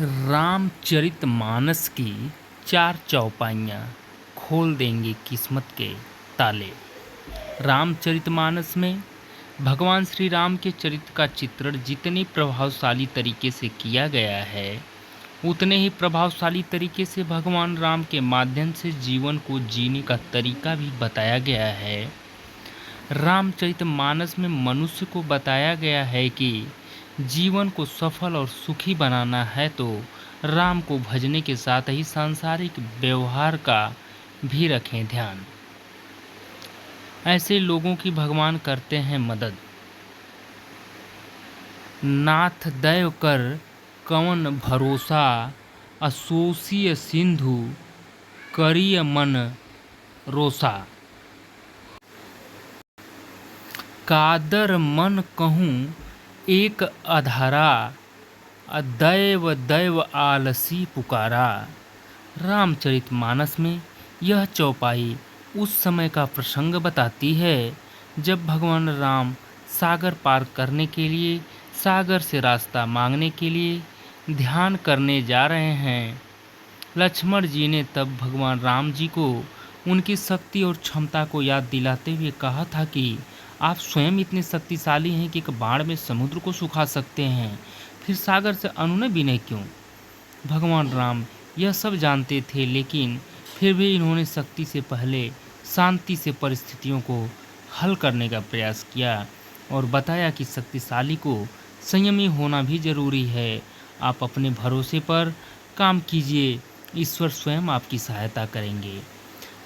रामचरितमानस की 4 चौपाइयाँ खोल देंगी किस्मत के ताले। रामचरितमानस में भगवान श्री राम के चरित्र का चित्रण जितने प्रभावशाली तरीके से किया गया है, उतने ही प्रभावशाली तरीके से भगवान राम के माध्यम से जीवन को जीने का तरीका भी बताया गया है। रामचरितमानस में मनुष्य को बताया गया है कि जीवन को सफल और सुखी बनाना है तो राम को भजने के साथ ही सांसारिक व्यवहार का भी रखें ध्यान। ऐसे लोगों की भगवान करते हैं मदद। नाथ दैव कर कवन भरोसा, असोसिय सिंधु करिय मन रोसा। कादर मन कहूँ एक अधरा, दैव दैव आलसी पुकारा। रामचरितमानस में यह चौपाई उस समय का प्रसंग बताती है जब भगवान राम सागर पार करने के लिए, सागर से रास्ता मांगने के लिए ध्यान करने जा रहे हैं। लक्ष्मण जी ने तब भगवान राम जी को उनकी शक्ति और क्षमता को याद दिलाते हुए कहा था कि आप स्वयं इतने शक्तिशाली हैं कि एक बाण में समुद्र को सुखा सकते हैं, फिर सागर से अनूने विनय क्यों। भगवान राम यह सब जानते थे, लेकिन फिर भी इन्होंने शक्ति से पहले शांति से परिस्थितियों को हल करने का प्रयास किया और बताया कि शक्तिशाली को संयमी होना भी जरूरी है। आप अपने भरोसे पर काम कीजिए, ईश्वर स्वयं आपकी सहायता करेंगे।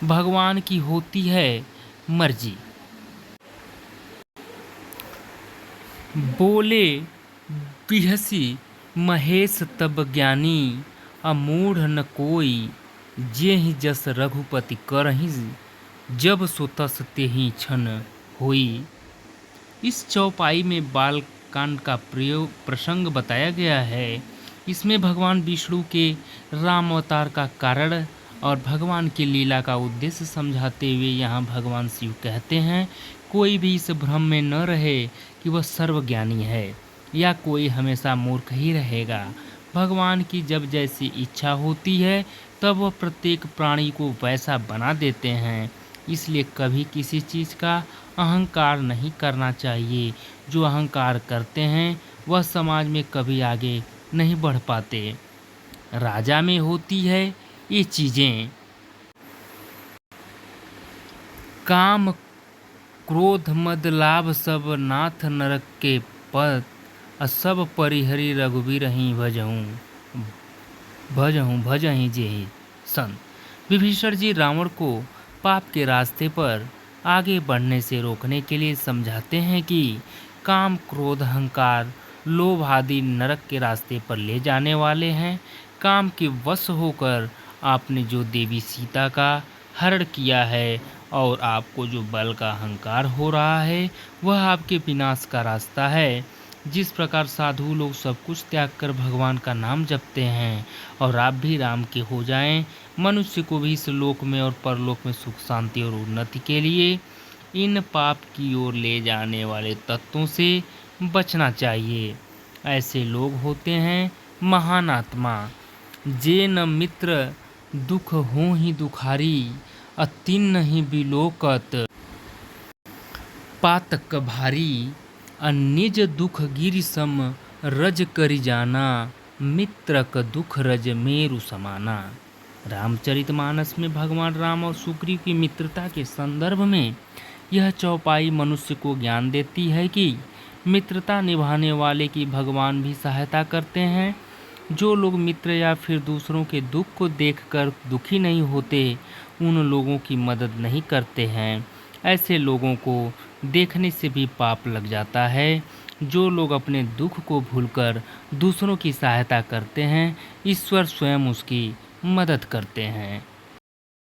भगवान की होती है मर्जी। बोले बिहसी महेश तब ज्ञानी, अमूढ़ न कोई जेहि जस रघुपति करहि, जब सो तस तेहि क्षण होई। इस चौपाई में बालकांड का प्रसंग बताया गया है। इसमें भगवान विष्णु के राम अवतार का कारण और भगवान की लीला का उद्देश्य समझाते हुए यहाँ भगवान शिव कहते हैं, कोई भी इस भ्रम में न रहे कि वह सर्वज्ञानी है या कोई हमेशा मूर्ख ही रहेगा। भगवान की जब जैसी इच्छा होती है तब वह प्रत्येक प्राणी को वैसा बना देते हैं। इसलिए कभी किसी चीज़ का अहंकार नहीं करना चाहिए। जो अहंकार करते हैं वह समाज में कभी आगे नहीं बढ़ पाते। राजा में होती है ये चीज़ें, काम क्रोध मद लाभ सब, नाथ नरक के पद, सब परिहरि रघुवीर ही भजहूँ जेहि संत। विभीषण जी रावण को पाप के रास्ते पर आगे बढ़ने से रोकने के लिए समझाते हैं कि काम क्रोध अहंकार लोभ आदि नरक के रास्ते पर ले जाने वाले हैं। काम के वश होकर आपने जो देवी सीता का हरण किया है और आपको जो बल का अहंकार हो रहा है वह आपके विनाश का रास्ता है। जिस प्रकार साधु लोग सब कुछ त्याग कर भगवान का नाम जपते हैं और आप भी राम के हो जाएं, मनुष्य को भी इस लोक में और परलोक में सुख शांति और उन्नति के लिए इन पाप की ओर ले जाने वाले तत्वों से बचना चाहिए। ऐसे लोग होते हैं महान आत्मा, जे न मित्र दुख हो ही दुखारी, अतिन्न ही बिलोकत पातक भारी, निज दुख गिरि सम रज करि जाना, मित्रक दुख रज मेरु समाना। रामचरितमानस में भगवान राम और सुग्रीव की मित्रता के संदर्भ में यह चौपाई मनुष्य को ज्ञान देती है कि मित्रता निभाने वाले की भगवान भी सहायता करते हैं। जो लोग मित्र या फिर दूसरों के दुख को देखकर दुखी नहीं होते, उन लोगों की मदद नहीं करते हैं। ऐसे लोगों को देखने से भी पाप लग जाता है। जो लोग अपने दुख को भूलकर दूसरों की सहायता करते हैं, ईश्वर स्वयं उसकी मदद करते हैं।